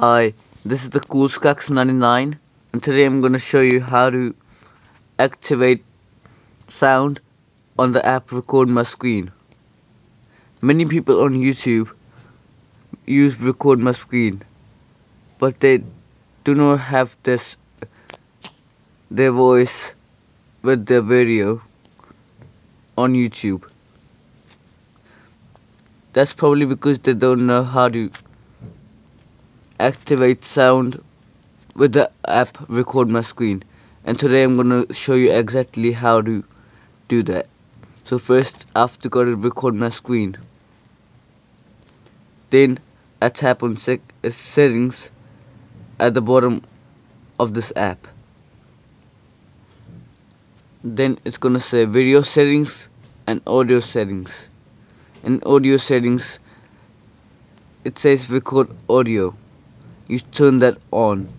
Hi, this is the CoolSkax99 and today I'm going to show you how to activate sound on the app RecordMyScreen. Many people on YouTube use RecordMyScreen, but they do not have their voice with their video on YouTube. That's probably because they don't know how to activate sound with the app RecordMyScreen, and today I'm gonna show you exactly how to do that. So first I have to go to RecordMyScreen, then I tap on settings at the bottom of this app. Then it's gonna say video settings and audio settings. In audio settings it says record audio. You turn that on,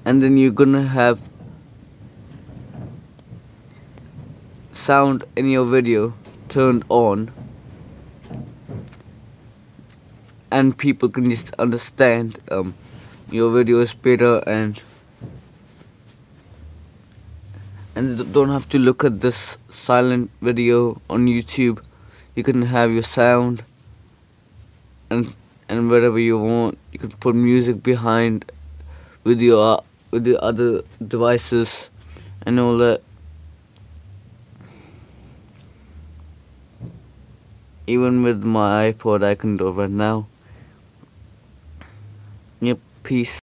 and then you're gonna have sound in your video turned on, and people can just understand your video is better, and they don't have to look at this silent video on YouTube. You can have your sound and whatever you want. You can put music behind with your other devices and all that. Even with my iPod I can do it right now. Yep, peace.